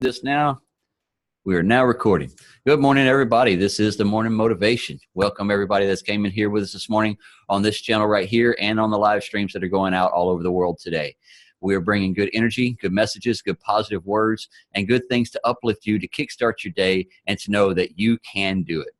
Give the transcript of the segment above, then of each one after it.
this now. We are now recording. Good morning, everybody. This is the Morning Motivation. Welcome, everybody that's came in here with us this morning on this channel right here and on the live streams that are going out all over the world today. We are bringing good energy, good messages, good positive words, and good things to uplift you, to kickstart your day, and to know that you can do it.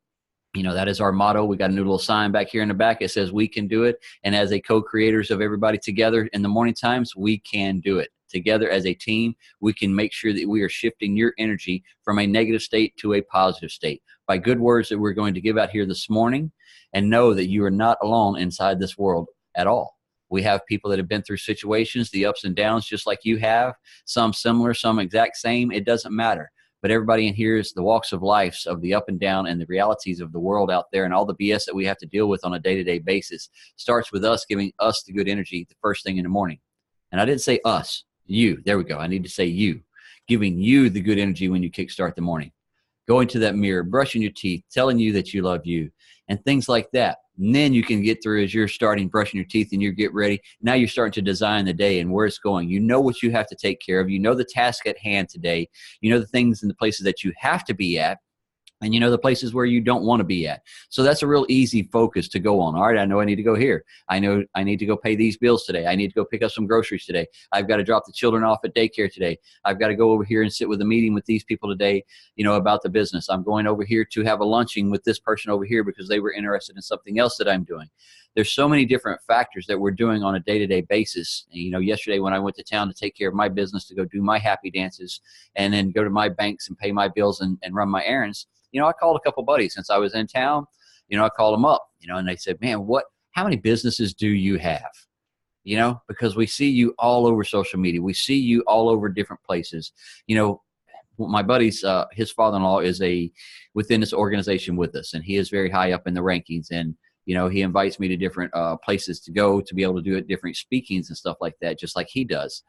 You know, that is our motto. We got a new little sign back here in the back. It says we can do it. And as a co-creators of everybody together in the morning times, we can do it. Together as a team, we can make sure that we are shifting your energy from a negative state to a positive state by good words that we're going to give out here this morning, and know that you are not alone inside this world at all. We have people that have been through situations, the ups and downs, just like you have, some similar, some exact same. It doesn't matter. But everybody in here is the walks of life, of the up and down and the realities of the world out there, and all the BS that we have to deal with on a day-to-day basis starts with us giving us the good energy the first thing in the morning. And I didn't say us, you. There we go. I need to say you. Giving you the good energy when you kickstart the morning. Going to that mirror, brushing your teeth, telling you that you love you, and things like that. And then you can get through as you're starting brushing your teeth and you get ready. Now you're starting to design the day and where it's going. You know what you have to take care of. You know the task at hand today. You know the things and the places that you have to be at. And you know the places where you don't want to be at. So that's a real easy focus to go on. All right, I know I need to go here. I know I need to go pay these bills today. I need to go pick up some groceries today. I've got to drop the children off at daycare today. I've got to go over here and sit with a meeting with these people today, you know, about the business. I'm going over here to have a luncheon with this person over here because they were interested in something else that I'm doing. There's so many different factors that we're doing on a day-to-day basis. You know, yesterday when I went to town to take care of my business, to go do my happy dances and then go to my banks and pay my bills and run my errands, you know, I called a couple buddies since I was in town. You know, I called them up, you know, and they said, man, how many businesses do you have? You know, because we see you all over social media. We see you all over different places. You know, my buddy's, his father-in-law is within this organization with us, and he is very high up in the rankings. And, you know, he invites me to different places to go to be able to do it, different speakings and stuff like that, just like he does.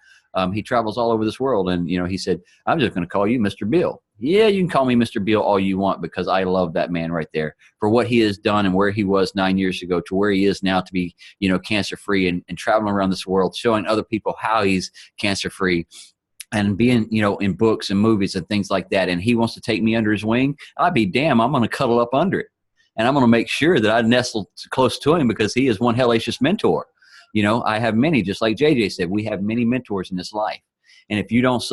He travels all over this world. And, you know, he said, I'm just going to call you Mr. Bill. Yeah, you can call me Mr. Bill all you want, because I love that man right there for what he has done and where he was 9 years ago to where he is now to be, you know, cancer-free and traveling around this world, showing other people how he's cancer-free and being, you know, in books and movies and things like that. And he wants to take me under his wing. I'd be damn, I'm going to cuddle up under it. And I'm going to make sure that I nestle close to him, because he is one hellacious mentor. You know, I have many, just like JJ said, we have many mentors in this life. And if you don't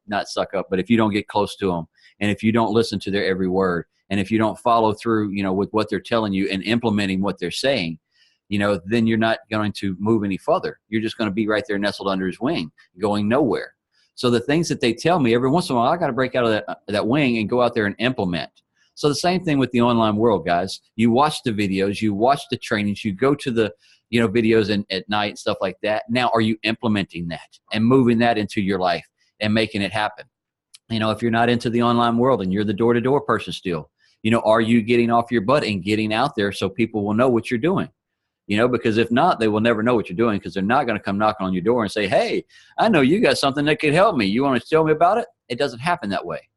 not suck up, but if you don't get close to them, and if you don't listen to their every word, and if you don't follow through, you know, with what they're telling you and implementing what they're saying, you know, then you're not going to move any further. You're just going to be right there nestled under his wing, going nowhere. So the things that they tell me, every once in a while, I got to break out of that wing and go out there and implement. So the same thing with the online world, guys. You watch the videos, you watch the trainings, you go to the, you know, videos at night and stuff like that. Now, are you implementing that and moving that into your life and making it happen? You know, if you're not into the online world and you're the door-to-door person still, you know, are you getting off your butt and getting out there so people will know what you're doing? You know, because if not, they will never know what you're doing, because they're not going to come knocking on your door and say, hey, I know you got something that could help me. You want to tell me about it? It doesn't happen that way.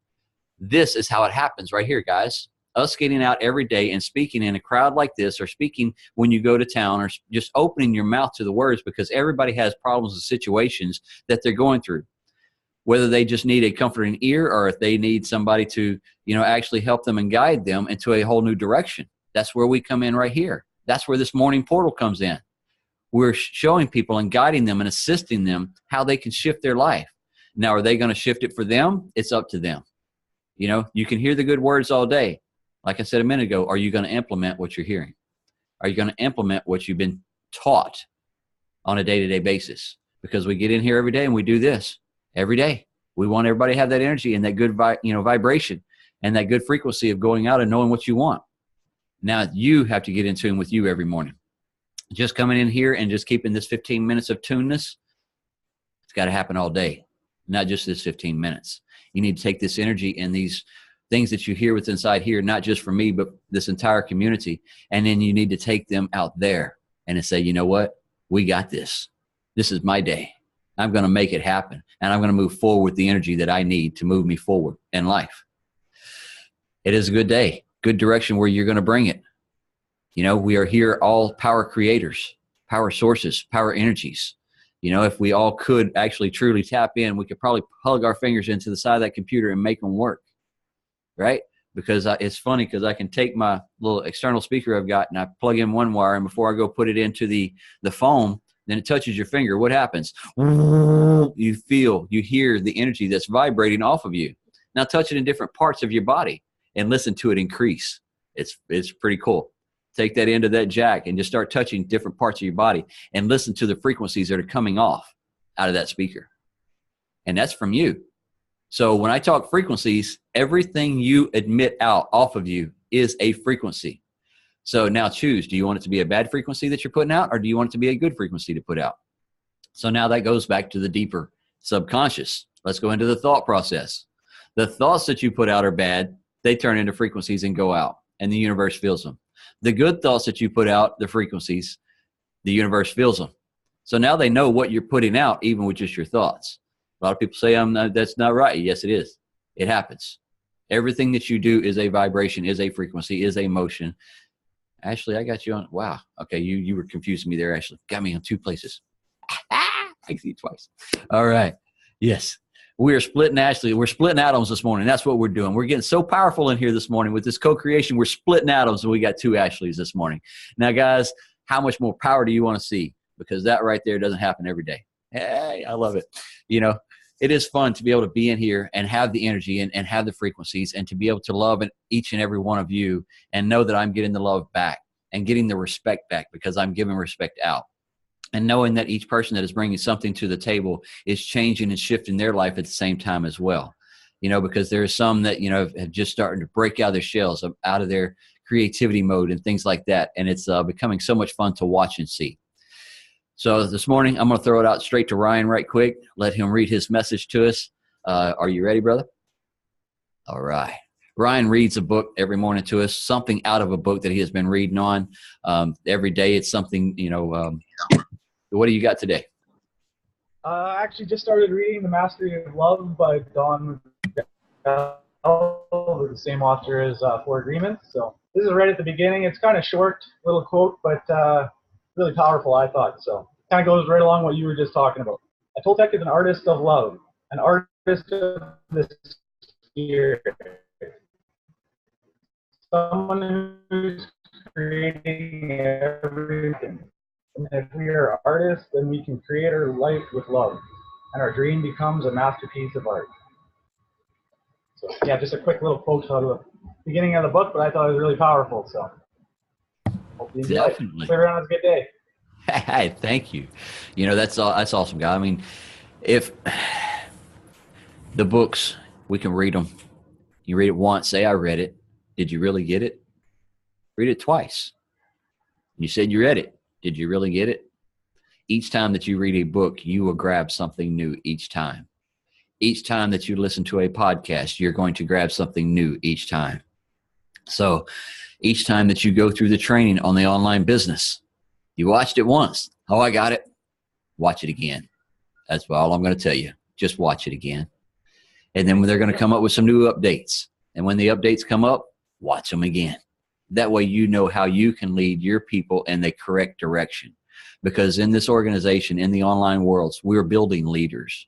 This is how it happens right here, guys. Us getting out every day and speaking in a crowd like this, or speaking when you go to town, or just opening your mouth to the words, because everybody has problems and situations that they're going through. Whether they just need a comforting ear, or if they need somebody to, you know, actually help them and guide them into a whole new direction. That's where we come in right here. That's where this morning portal comes in. We're showing people and guiding them and assisting them how they can shift their life. Now, are they going to shift it for them? It's up to them. You know, you can hear the good words all day. Like I said a minute ago, are you going to implement what you're hearing? Are you going to implement what you've been taught on a day-to-day basis? Because we get in here every day and we do this every day. We want everybody to have that energy and that good vibration and that good frequency of going out and knowing what you want. Now you have to get in tune with you every morning. Just coming in here and just keeping this 15 minutes of tuneness, it's got to happen all day, not just this 15 minutes. You need to take this energy and these things that you hear what's inside here, not just for me, but this entire community. And then you need to take them out there and say, you know what? We got this. This is my day. I'm going to make it happen. And I'm going to move forward with the energy that I need to move me forward in life. It is a good day, good direction where you're going to bring it. You know, we are here all power creators, power sources, power energies. You know, if we all could actually truly tap in, we could probably plug our fingers into the side of that computer and make them work, right? Because it's funny because I can take my little external speaker I've got and I plug in one wire, and before I go put it into the phone, then it touches your finger. What happens? You hear the energy that's vibrating off of you. Now touch it in different parts of your body and listen to it increase. It's pretty cool. Take that end of that jack and just start touching different parts of your body and listen to the frequencies that are coming off out of that speaker. And that's from you. So when I talk frequencies, everything you emit out off of you is a frequency. So now choose, do you want it to be a bad frequency that you're putting out, or do you want it to be a good frequency to put out? So now that goes back to the deeper subconscious. Let's go into the thought process. The thoughts that you put out are bad. They turn into frequencies and go out, and the universe feels them. The good thoughts that you put out, the frequencies, the universe feels them. So now they know what you're putting out, even with just your thoughts. A lot of people say, that's not right. Yes, it is. It happens. Everything that you do is a vibration, is a frequency, is a motion. Ashley, I got you on. Wow. Okay, you were confusing me there, Ashley. Got me on two places. I see you twice. All right. Yes. We're splitting, Ashley. We're splitting atoms this morning. That's what we're doing. We're getting so powerful in here this morning with this co-creation. We're splitting atoms, and we got two Ashleys this morning. Now, guys, how much more power do you want to see? Because that right there doesn't happen every day. Hey, I love it. You know, it is fun to be able to be in here and have the energy and have the frequencies, and to be able to love each and every one of you and know that I'm getting the love back and getting the respect back because I'm giving respect out. And knowing that each person that is bringing something to the table is changing and shifting their life at the same time as well. You know, because there are some that, you know, have just started to break out of their shells, out of their creativity mode and things like that. And it's becoming so much fun to watch and see. So this morning, I'm going to throw it out straight to Ryan right quick. Let him read his message to us. Are you ready, brother? All right. Ryan reads a book every morning to us, something out of a book that he has been reading on. Every day it's something, you know. What do you got today? I actually just started reading The Mastery of Love by Don McDowell, the same author as Four Agreements. So this is right at the beginning. It's kind of short, little quote, but really powerful, I thought. So kind of goes right along what you were just talking about. A Toltec is an artist of love, an artist of the spirit, someone who's creating everything. And if we are artists, then we can create our life with love, and our dream becomes a masterpiece of art. So yeah, just a quick little quote out of the beginning of the book, but I thought it was really powerful. So hope you enjoy it. Hope everyone has a good day. Hey, thank you. You know, that's awesome, guy. I mean, if the books, we can read them. You read it once, say I read it. Did you really get it? Read it twice. You said you read it. Did you really get it? Each time that you read a book, you will grab something new each time. Each time that you listen to a podcast, you're going to grab something new each time. So each time that you go through the training on the online business, you watched it once. Oh, I got it. Watch it again. That's all I'm going to tell you. Just watch it again. And then they're going to come up with some new updates. And when the updates come up, watch them again. That way you know how you can lead your people in the correct direction. Because in this organization, in the online worlds, we're building leaders.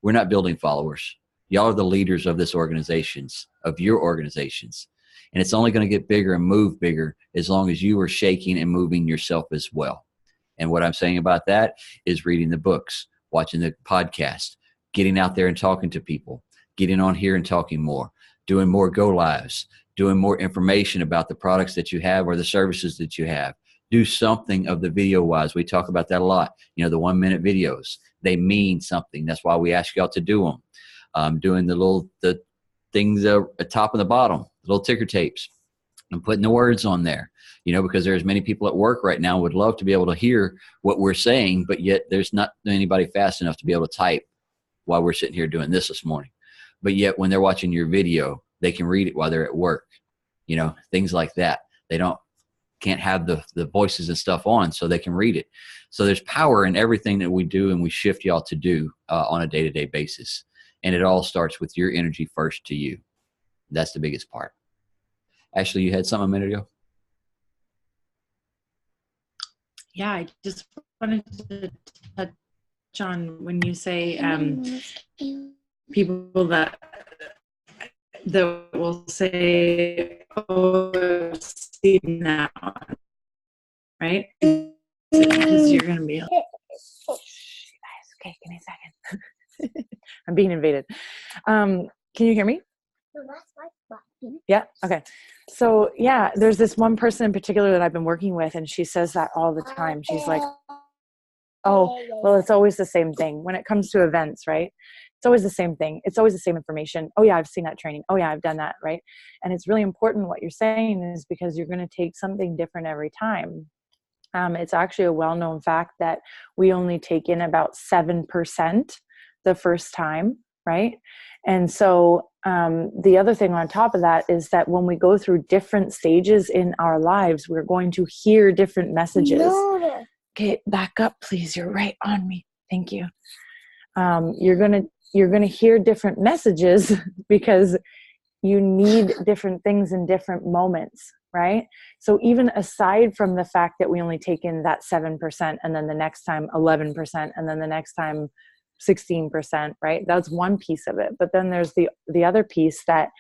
We're not building followers. Y'all are the leaders of this organizations, of your organizations. And it's only going to get bigger and move bigger as long as you are shaking and moving yourself as well. And what I'm saying about that is reading the books, watching the podcast, getting out there and talking to people, getting on here and talking more, doing more go lives, doing more information about the products that you have or the services that you have. Do something of the video wise. We talk about that a lot. You know, the 1-minute videos, they mean something. That's why we ask y'all to do them. Doing the things at the top and the bottom, little ticker tapes, and putting the words on there, you know, because there's many people at work right now would love to be able to hear what we're saying, but yet there's not anybody fast enough to be able to type while we're sitting here doing this morning. But yet when they're watching your video, they can read it while they're at work, you know, things like that. They can't have the voices and stuff on so they can read it. So there's power in everything that we do and we shift y'all to do on a day-to-day basis. And it all starts with your energy first to you. That's the biggest part. Ashley, you had something a minute ago? Yeah, I just wanted to touch on when you say people that will say, "Oh, I've seen that one," right? Because you're gonna be like, okay, give me a second. I'm being invaded. Can you hear me? Yeah. Okay. So yeah, there's this one person in particular that I've been working with, and she says that all the time. She's like, "Oh, well, it's always the same thing when it comes to events, right? It's always the same thing. It's always the same information. Oh yeah, I've seen that training. Oh yeah, I've done that, right?" And it's really important what you're saying is because you're going to take something different every time. It's actually a well-known fact that we only take in about 7% the first time, right? And so the other thing on top of that is that when we go through different stages in our lives, we're going to hear different messages. No. Okay, back up, please. You're right on me. Thank you. You're gonna hear different messages because you need different things in different moments, right? So even aside from the fact that we only take in that 7% and then the next time 11% and then the next time 16%, right? That's one piece of it. But then there's the other piece that,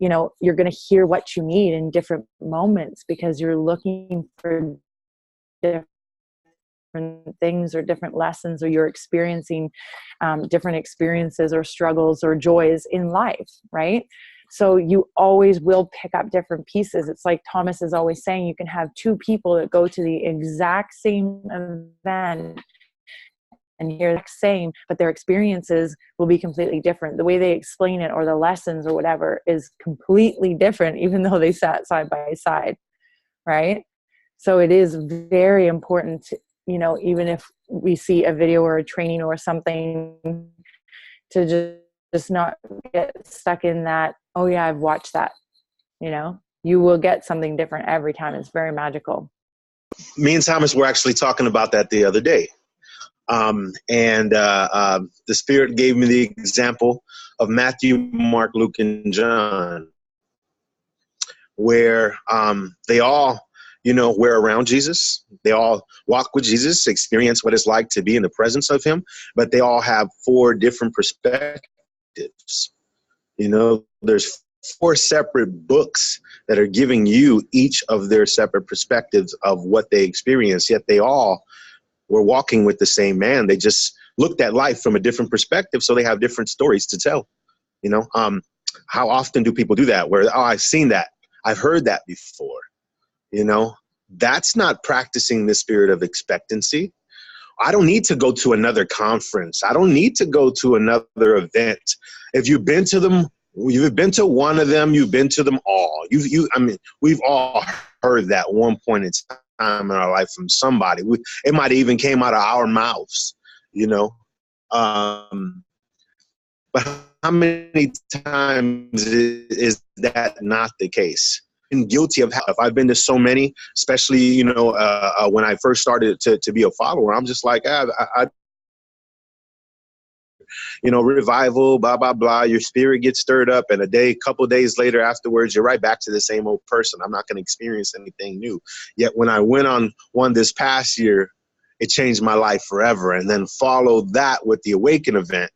you know, you're going to hear what you need in different moments because you're looking for different things or different lessons, or you're experiencing different experiences or struggles or joys in life, right? So you always will pick up different pieces. It's like Thomas is always saying, you can have two people that go to the exact same event and hear the same, but their experiences will be completely different. The way they explain it or the lessons or whatever is completely different, even though they sat side by side, right? So it is very important to, you know, even if we see a video or a training or something, to just not get stuck in that, oh yeah, I've watched that. You know, you will get something different every time. It's very magical. Me and Thomas were actually talking about that the other day. The Spirit gave me the example of Matthew, Mark, Luke, and John, where they all, you know, were around Jesus. They all walk with Jesus, experience what it's like to be in the presence of him, but they all have 4 different perspectives. You know, there's 4 separate books that are giving you each of their separate perspectives of what they experienced, yet they all were walking with the same man. They just looked at life from a different perspective, so they have different stories to tell. You know, how often do people do that? Where, oh, I've seen that, I've heard that before. You know, that's not practicing the spirit of expectancy. I don't need to go to another conference. I don't need to go to another event. If you've been to them, you've been to one of them, you've been to them all. I mean, we've all heard that one point in time in our life from somebody. It might have even came out of our mouths, you know. But how many times is that not the case? I'm guilty of if I've been to so many, especially, you know, when I first started to be a follower, I'm just like, you know, revival, blah, blah, blah. Your spirit gets stirred up, and couple days later afterwards, you're right back to the same old person. I'm not going to experience anything new. Yet when I went on one this past year, it changed my life forever. And then followed that with the Awaken event,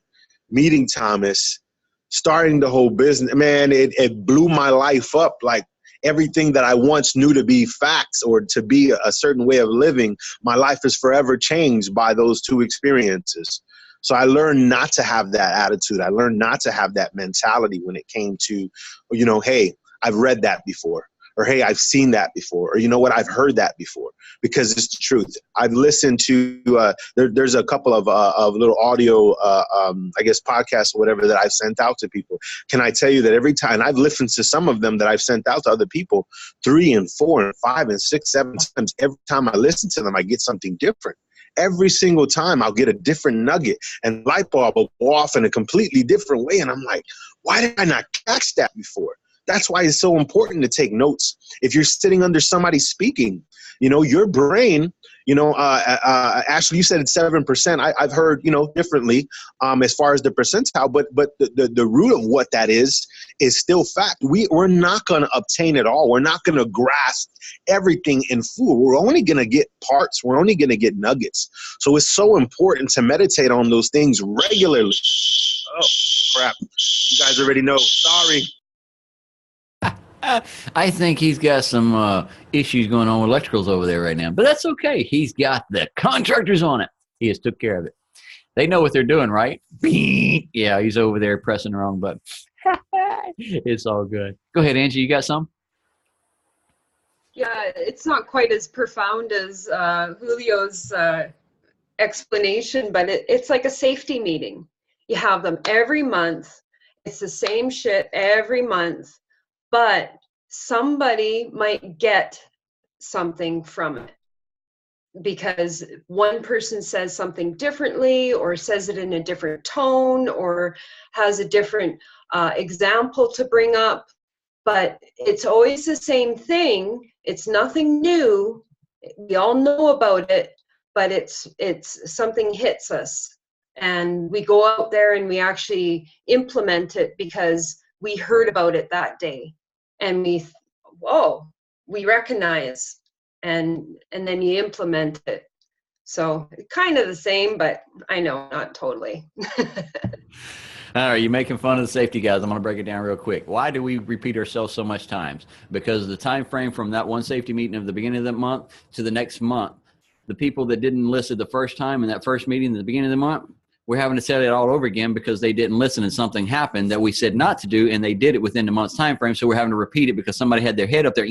meeting Thomas, starting the whole business. Man, it blew my life up. Like everything that I once knew to be facts or to be a certain way of living, my life is forever changed by those 2 experiences. So I learned not to have that attitude. I learned not to have that mentality when it came to, you know, hey, I've read that before, or hey, I've seen that before, or you know what, I've heard that before, because it's the truth. I've listened to, there's a couple of little audio, I guess, podcasts or whatever that I've sent out to people. Can I tell you that every time, I've listened to some of them that I've sent out to other people 3 and 4 and 5 and 6, 7 times. Every time I listen to them, I get something different. Every single time I'll get a different nugget, and light bulb will go off in a completely different way. And I'm like, why did I not catch that before? That's why it's so important to take notes. If you're sitting under somebody speaking, you know, your brain, you know, Ashley, you said it's 7%. I've heard, you know, differently as far as the percentile, but the root of what that is is still fact. We're not going to obtain it all. We're not going to grasp everything in full. We're only going to get parts. We're only going to get nuggets. So it's so important to meditate on those things regularly. Oh, crap. You guys already know. Sorry. I think he's got some issues going on with electricals over there right now, but that's okay. He's got the contractors on it. He has took care of it. They know what they're doing, right? Yeah, he's over there pressing the wrong button. It's all good. Go ahead, Angie. You got some? Yeah, it's not quite as profound as Julio's explanation, but it's like a safety meeting. You have them every month. It's the same shit every month, but somebody might get something from it because one person says something differently or says it in a different tone or has a different example to bring up. But it's always the same thing. It's nothing new. We all know about it, but it's something hits us. And we go out there and we actually implement it because we heard about it that day. And we recognize, and then you implement it. So kind of the same, but I know not totally. All right, you're making fun of the safety guys. I'm going to break it down real quick. Why do we repeat ourselves so much times? Because of the time frame from that one safety meeting of the beginning of the month to the next month. The people that didn't listen the first time in that first meeting at the beginning of the month, we're having to tell it all over again because they didn't listen and something happened that we said not to do, and they did it within the month's time frame. So we're having to repeat it because somebody had their head up there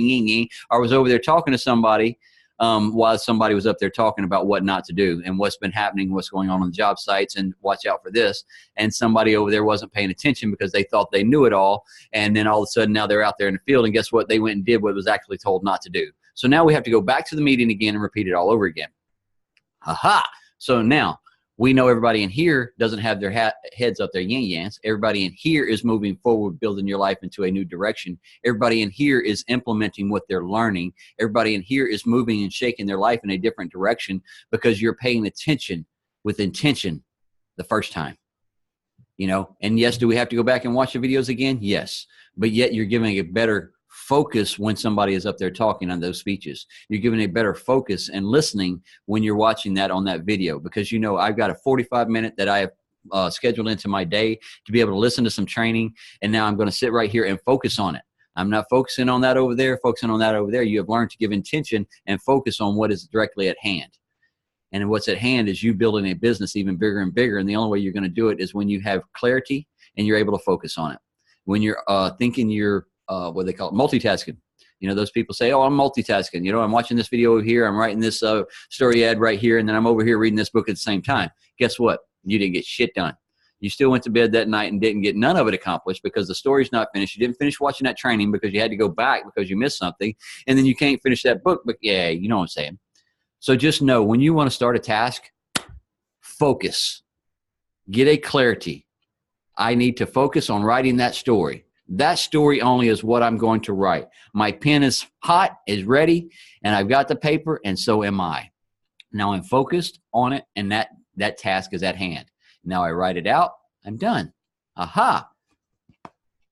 or was over there talking to somebody while somebody was up there talking about what not to do and what's been happening, what's going on the job sites, and watch out for this. And somebody over there wasn't paying attention because they thought they knew it all. And then all of a sudden now they're out there in the field, and guess what? They went and did what was actually told not to do. So now we have to go back to the meeting again and repeat it all over again. Aha! So now we know everybody in here doesn't have their heads up their yin-yans. Everybody in here is moving forward, building your life into a new direction. Everybody in here is implementing what they're learning. Everybody in here is moving and shaking their life in a different direction because you're paying attention with intention the first time. You know, and yes, do we have to go back and watch the videos again? Yes. But yet you're giving a better focus when somebody is up there talking on those speeches. You're giving a better focus and listening when you're watching that on that video, because you know I've got a 45-minute that I have scheduled into my day to be able to listen to some training, and now I'm going to sit right here and focus on it. I'm not focusing on that over there, focusing on that over there. You have learned to give intention and focus on what is directly at hand. And what's at hand is you building a business even bigger and bigger, and the only way you're going to do it is when you have clarity and you're able to focus on it. When you're thinking you're what they call it, multitasking. You know, those people say, oh, I'm multitasking. You know, I'm watching this video over here. I'm writing this story ad right here. And then I'm over here reading this book at the same time. Guess what? You didn't get shit done. You still went to bed that night and didn't get none of it accomplished because the story's not finished. You didn't finish watching that training because you had to go back because you missed something. And then you can't finish that book. But yeah, you know what I'm saying. So just know when you want to start a task, focus. Get a clarity. I need to focus on writing that story. That story only is what I'm going to write. My pen is hot, is ready, and I've got the paper, and so am I. Now I'm focused on it, and that task is at hand. Now I write it out. I'm done. Aha.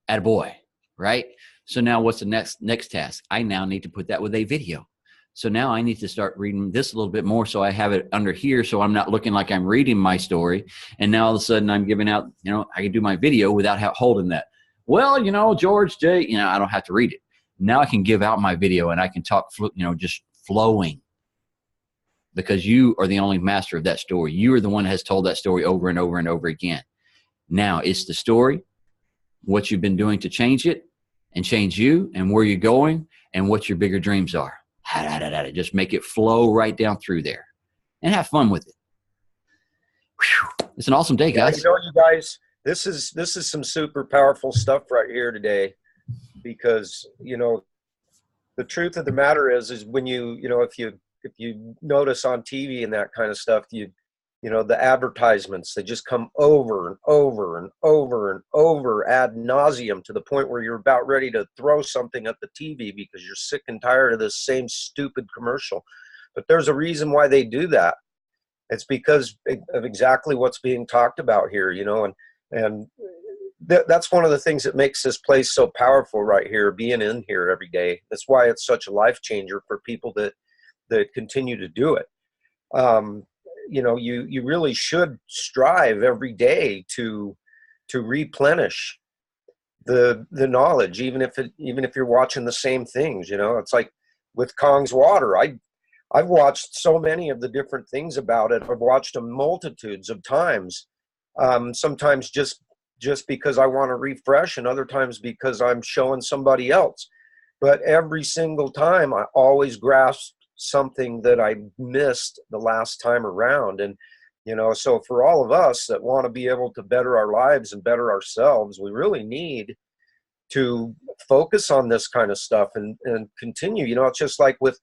Attaboy, right? So now what's the next task? I now need to put that with a video. So now I need to start reading this a little bit more so I have it under here so I'm not looking like I'm reading my story. And now all of a sudden I'm giving out, you know, I can do my video without holding that. Well, you know, George J., you know, I don't have to read it. Now I can give out my video and I can talk, you know, just flowing because you are the only master of that story. You are the one that has told that story over and over and over again. Now it's the story, what you've been doing to change it and change you and where you're going and what your bigger dreams are. Just make it flow right down through there and have fun with it. Whew. It's an awesome day, guys. You know, you guys, this is some super powerful stuff right here today, because, you know, the truth of the matter is when you know, if you notice on TV and that kind of stuff, you know, the advertisements, they just come over and over and over and over ad nauseum to the point where you're about ready to throw something at the TV because you're sick and tired of this same stupid commercial. But there's a reason why they do that. It's because of exactly what's being talked about here, you know, and that's one of the things that makes this place so powerful right here, being in here every day. That's why it's such a life changer for people that continue to do it. You know, you really should strive every day to replenish the knowledge, even if you're watching the same things. You know, it's like with Kong's water. I've watched so many of the different things about it. I've watched them multitudes of times. Sometimes just because I want to refresh, and other times because I'm showing somebody else. But every single time, I always grasp something that I missed the last time around. And, you know, so for all of us that want to be able to better our lives and better ourselves, we really need to focus on this kind of stuff and continue. You know, it's just like with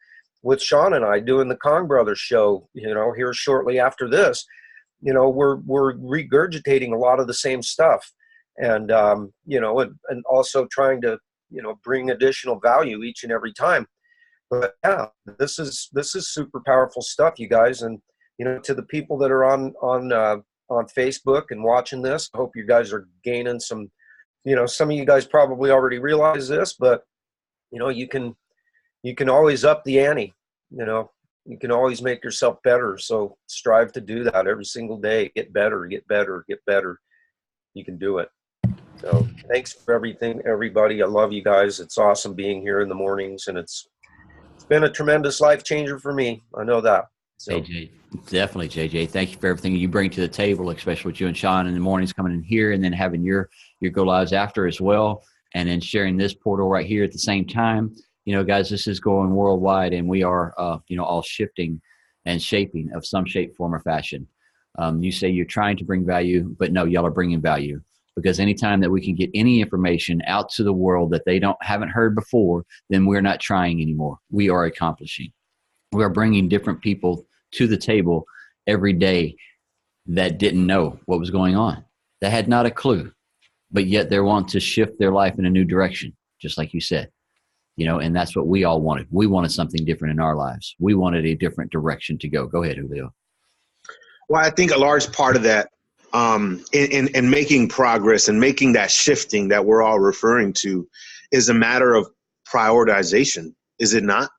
Sean and I doing the Kong Brothers show, you know, here shortly after this. You know, we're regurgitating a lot of the same stuff, and you know, and also trying to, you know, bring additional value each and every time. But yeah, this is super powerful stuff, you guys. And you know, to the people that are on Facebook and watching this, I hope you guys are gaining some. You know, some of you guys probably already realize this, but you know, you can always up the ante. You know. You can always make yourself better. So strive to do that every single day. Get better, get better, get better. You can do it. So thanks for everything, everybody. I love you guys. It's awesome being here in the mornings, and it's been a tremendous life changer for me. I know that. So. JJ, definitely, JJ. Thank you for everything you bring to the table, especially with you and Sean in the mornings coming in here, and then having your go lives after as well, and then sharing this portal right here at the same time. You know, guys, this is going worldwide, and we are, you know, all shifting and shaping of some shape, form, or fashion. You say you're trying to bring value, but no, y'all are bringing value, because anytime that we can get any information out to the world that they haven't heard before, then we're not trying anymore. We are accomplishing. We are bringing different people to the table every day that didn't know what was going on, that had not a clue, but yet they want to shift their life in a new direction, just like you said. You know, and that's what we all wanted. We wanted something different in our lives. We wanted a different direction to go. Go ahead, Julio. Well, I think a large part of that in making progress and making that shifting that we're all referring to is a matter of prioritization, is it not?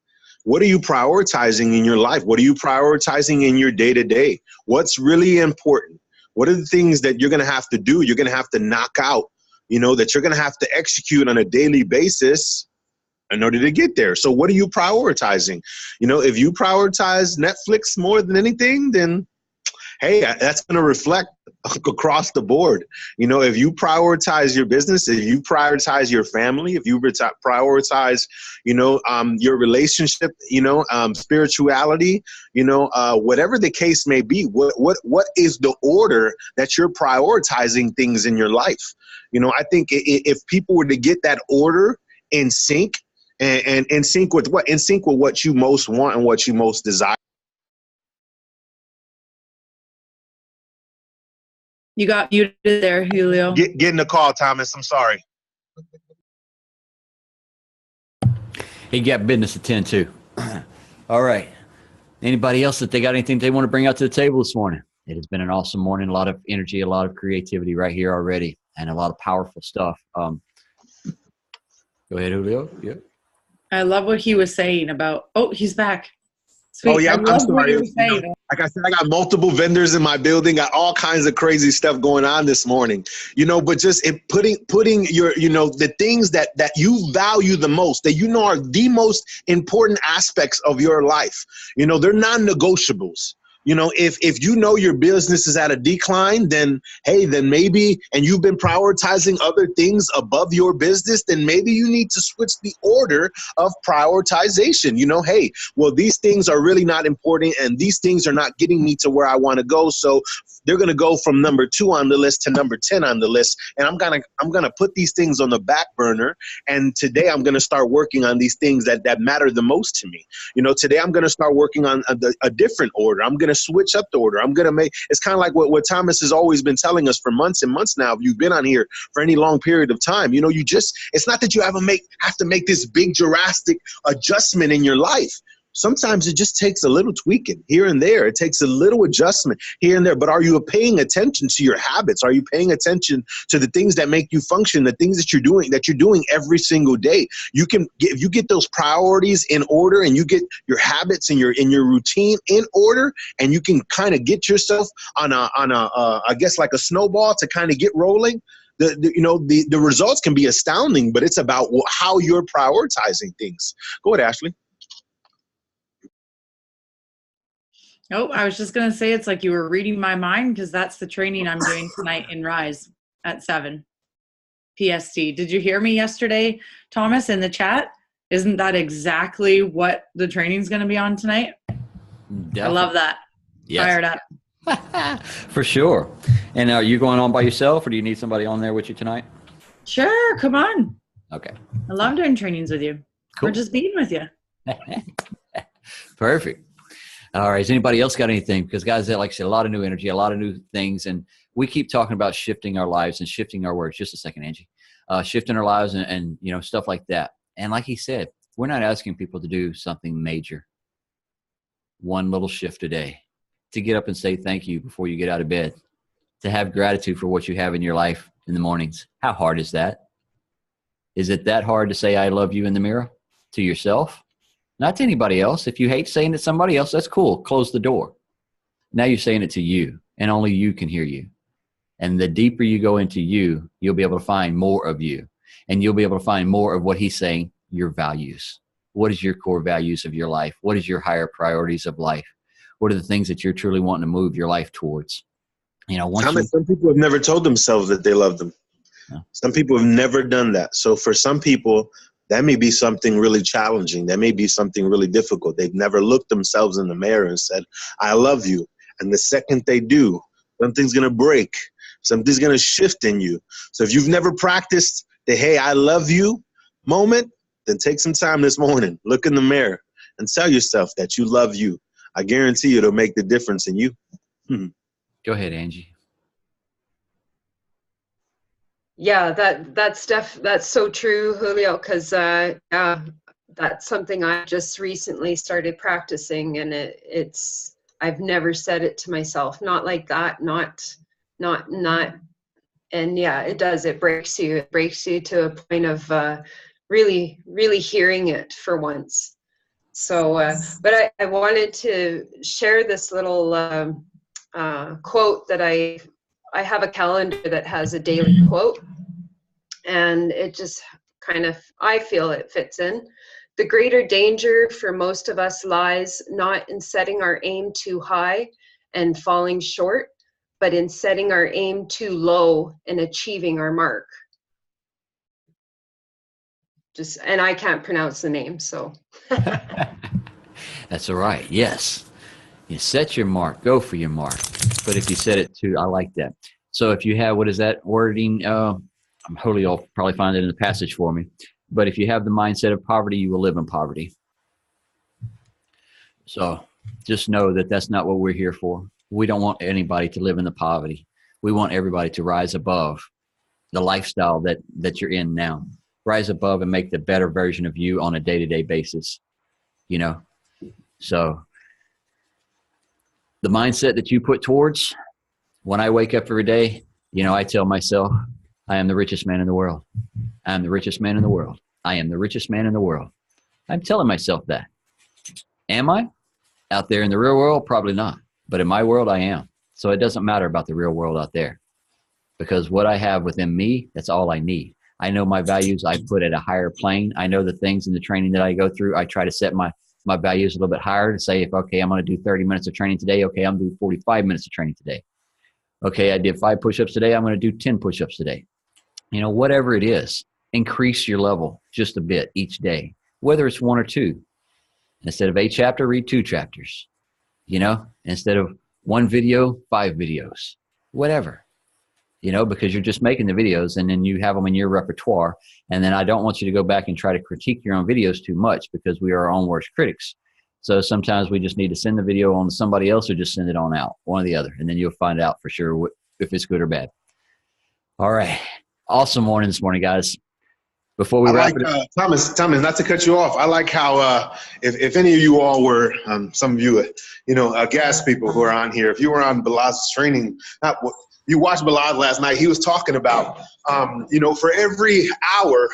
What are you prioritizing in your life? What are you prioritizing in your day-to-day? What's really important? What are the things that you're going to have to do? You're going to have to knock out, you know, that you're going to have to execute on a daily basis in order to get there. So what are you prioritizing? You know, if you prioritize Netflix more than anything, then hey, that's going to reflect across the board. You know, if you prioritize your business, if you prioritize your family, if you prioritize, you know, your relationship, you know, spirituality, you know, whatever the case may be, what is the order that you're prioritizing things in your life? You know, I think if people were to get that order in sync, and in sync with what? In sync with what you most want and what you most desire. You got muted there, Julio. Getting the call, Thomas. I'm sorry. He got business to tend to. All right. Anybody else that they got anything they want to bring out to the table this morning? It has been an awesome morning. A lot of energy, a lot of creativity right here already, and a lot of powerful stuff. Go ahead, Julio. Yep. I love what he was saying about, oh, he's back. Sweet. Oh, yeah, I'm sorry. You know, like I said, I got multiple vendors in my building, got all kinds of crazy stuff going on this morning, you know, but just putting your, you know, the things that you value the most, that you know are the most important aspects of your life, you know, they're non-negotiables. You know, if you know your business is at a decline, then, hey, then maybe, and you've been prioritizing other things above your business, then maybe you need to switch the order of prioritization. You know, hey, well, these things are really not important and these things are not getting me to where I want to go. So they're going to go from number 2 on the list to number 10 on the list. And I'm going to put these things on the back burner. And today I'm going to start working on these things that matter the most to me. You know, today I'm going to start working on a different order. I'm going to switch up the order. I'm going to make, it's kind of like what Thomas has always been telling us for months and months now. If you've been on here for any long period of time, you know, it's not that you have to make this big drastic adjustment in your life. Sometimes it just takes a little tweaking here and there. It takes a little adjustment here and there. But are you paying attention to your habits? Are you paying attention to the things that make you function, the things that you're doing every single day? You can, if you get those priorities in order and you get your habits and your routine in order, and you can kind of get yourself on I guess like a snowball to kind of get rolling. The results can be astounding, but it's about how you're prioritizing things. Go ahead, Ashley. Oh, I was just going to say, it's like you were reading my mind, because that's the training I'm doing tonight in Rise at 7 PST. Did you hear me yesterday, Thomas, in the chat? Isn't that exactly what the training's going to be on tonight? Definitely. I love that. Yes. Fired up. For sure. And are you going on by yourself, or do you need somebody on there with you tonight? Sure. Come on. Okay. I love doing trainings with you. Cool. Or just being with you. Perfect. All right. Has anybody else got anything? Because guys, like I said, a lot of new energy, a lot of new things. And we keep talking about shifting our lives and shifting our words. Just a second, Angie. Shifting our lives and stuff like that. And like he said, we're not asking people to do something major. One little shift a day. To get up and say thank you before you get out of bed. To have gratitude for what you have in your life in the mornings. How hard is that? Is it that hard to say I love you in the mirror? To yourself? Not to anybody else. If you hate saying it to somebody else, that's cool. Close the door. Now you're saying it to you, and only you can hear you. And the deeper you go into you, you'll be able to find more of you. And you'll be able to find more of what he's saying, your values. What is your core values of your life? What is your higher priorities of life? What are the things that you're truly wanting to move your life towards? Some people have never told themselves that they love them. Yeah. Some people have never done that. So for some people, that may be something really challenging. That may be something really difficult. They've never looked themselves in the mirror and said, I love you. And the second they do, something's going to break. Something's going to shift in you. So if you've never practiced the, hey, I love you moment, then take some time this morning, look in the mirror and tell yourself that you love you. I guarantee you it'll make the difference in you. Go ahead, Angie. Yeah, that's so true, Julio, because that's something I just recently started practicing, and I've never said it to myself, not like that, not, and yeah, it does. It breaks you to a point of really, really hearing it for once. So, but I wanted to share this little quote that I have a calendar that has a daily quote, and it just kind of, I feel it fits in. The greater danger for most of us lies not in setting our aim too high and falling short, but in setting our aim too low and achieving our mark. And I can't pronounce the name, so. That's all right. Yes. You set your mark, go for your mark. But if you set it too, I like that. So if you have, what is that wording? Julio will probably find it in the passage for me. But if you have the mindset of poverty, you will live in poverty. So just know that that's not what we're here for. We don't want anybody to live in the poverty. We want everybody to rise above the lifestyle that you're in now. Rise above and make the better version of you on a day-to-day basis. So the mindset that you put towards, when I wake up every day, I tell myself, I am the richest man in the world. I am the richest man in the world. I am the richest man in the world. I'm telling myself that. Am I? Out there in the real world? Probably not. But in my world, I am. So it doesn't matter about the real world out there. Because what I have within me, that's all I need. I know my values I put at a higher plane. I know the things in the training that I go through. I try to set my values a little bit higher to say, if, okay, I'm going to do 30 minutes of training today. Okay, I'm going to do 45 minutes of training today. Okay, I did 5 push-ups today. I'm going to do 10 push-ups today. Whatever it is, increase your level just a bit each day, whether it's 1 or 2. Instead of a chapter, read 2 chapters. Instead of 1 video, 5 videos, whatever. Because you're just making the videos and then you have them in your repertoire. And then I don't want you to go back and try to critique your own videos too much, because we are our own worst critics. So sometimes we just need to send the video on to somebody else or just send it on out, one or the other. And then you'll find out for sure if it's good or bad. All right. Awesome morning this morning, guys. before we I wrap like it up? Thomas, not to cut you off. I like how if any of you all were some of you gas people who are on here, if you were on Bilal's training, you watched Bilal last night. He was talking about for every hour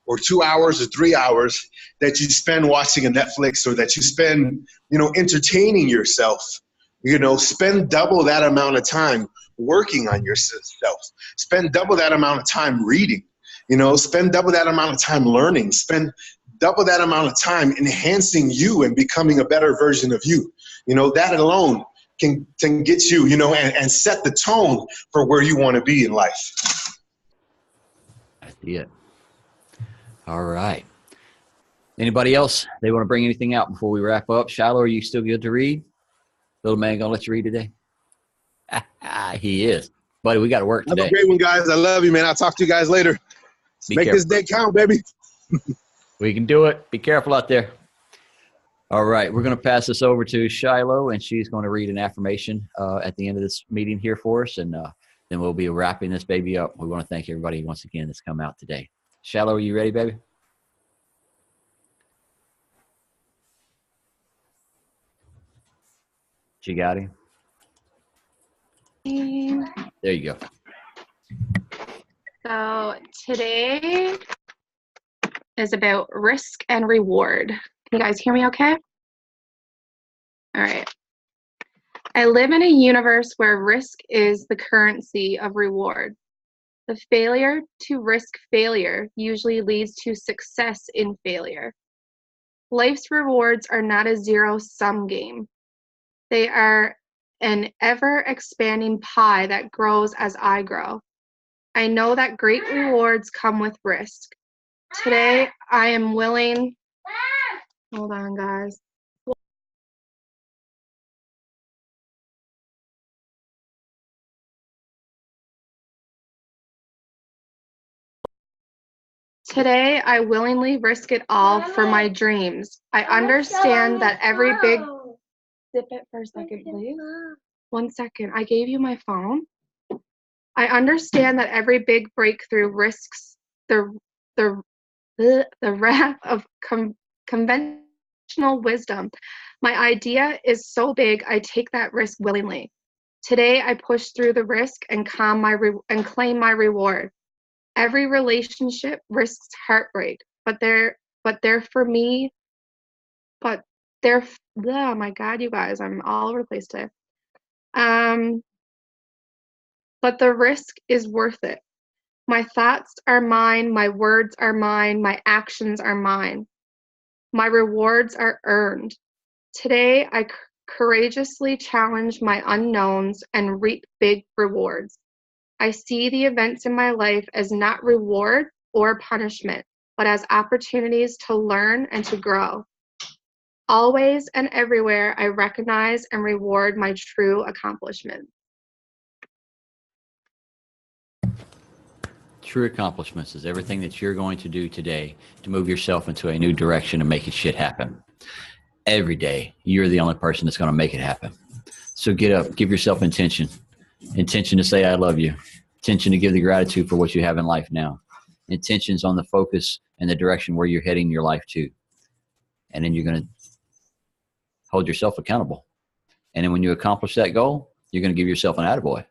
or 2 hours or 3 hours that you spend watching a Netflix or that you spend entertaining yourself, spend double that amount of time working on yourself. Spend double that amount of time reading. Spend double that amount of time learning, spend double that amount of time enhancing you and becoming a better version of you. That alone can get you, and set the tone for where you want to be in life. I see it. All right. Anybody else? They want to bring anything out before we wrap up? Shiloh, are you still good to read? Little man gonna let you read today? He is. Buddy, we got to work today. Have a great one, guys. I love you, man. I'll talk to you guys later. Make this day count, baby. We can do it. Be careful out there. All right. We're going to pass this over to Shiloh, and she's going to read an affirmation at the end of this meeting here for us, and then we'll be wrapping this baby up. We want to thank everybody once again that's come out today. Shiloh, are you ready, baby? She got him? There you go. So today is about risk and reward. Can you guys hear me okay? All right. I live in a universe where risk is the currency of reward. The failure to risk failure usually leads to success in failure. Life's rewards are not a zero-sum game. They are an ever-expanding pie that grows as I grow. I know that great rewards come with risk. Today, I am willing. Hold on, guys. Today, I willingly risk it all for my dreams. I understand that every big. Zip it for a second, please. 1 second. I gave you my phone. I understand that every big breakthrough risks the wrath of conventional wisdom. My idea is so big, I take that risk willingly. Today, I push through the risk and claim my reward. Every relationship risks heartbreak, but they're for me. But they're oh my God, you guys, I'm all over the place today. But the risk is worth it. My thoughts are mine, my words are mine, my actions are mine. My rewards are earned. Today, I courageously challenge my unknowns and reap big rewards. I see the events in my life as not reward or punishment, but as opportunities to learn and to grow. Always and everywhere, I recognize and reward my true accomplishments. True accomplishments is everything that you're going to do today to move yourself into a new direction and make shit happen. Every day, you're the only person that's going to make it happen. So get up, give yourself intention. Intention to say I love you. Intention to give the gratitude for what you have in life now. Intentions on the focus and the direction where you're heading your life to. And then you're going to hold yourself accountable. And then when you accomplish that goal, you're going to give yourself an attaboy.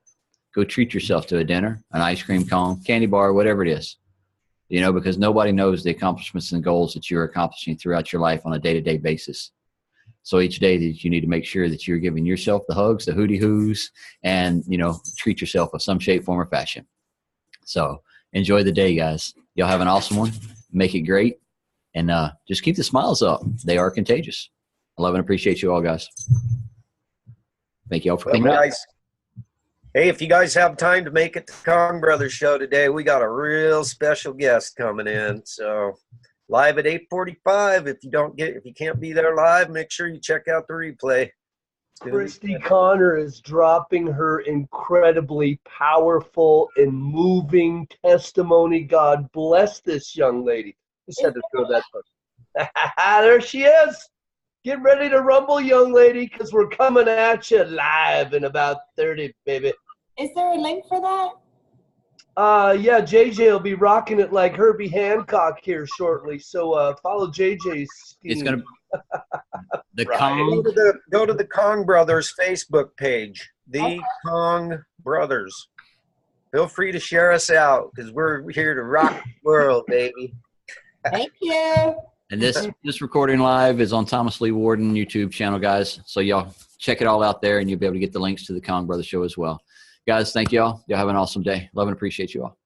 Go treat yourself to a dinner, an ice cream cone, candy bar, whatever it is. Because nobody knows the accomplishments and goals that you're accomplishing throughout your life on a day-to-day basis. So each day that you need to make sure that you're giving yourself the hugs, the hooty-hoos, and, treat yourself in some shape, form, or fashion. So enjoy the day, guys. Y'all have an awesome one. Make it great. And just keep the smiles up. They are contagious. I love and appreciate you all, guys. Thank you all for coming out. Hey, if you guys have time to make it to Kong Brothers show today, we got a real special guest coming in. So live at 8:45. If you can't be there live, make sure you check out the replay. Christy Connor is dropping her incredibly powerful and moving testimony. God bless this young lady. Just had to throw that first. There she is. Get ready to rumble, young lady, because we're coming at you live in about 30, baby. Is there a link for that? Yeah, JJ will be rocking it like Herbie Hancock here shortly. So follow JJ's scheme. It's gonna the Right. Kong. Go to the Kong Brothers Facebook page. The Kong Brothers. Feel free to share us out because we're here to rock the world, baby. Thank you. And this recording live is on Thomas Lee Warden YouTube channel, guys. So y'all check it all out there, and you'll be able to get the links to the Kong Brothers show as well. Guys, thank y'all. Y'all have an awesome day. Love and appreciate you all.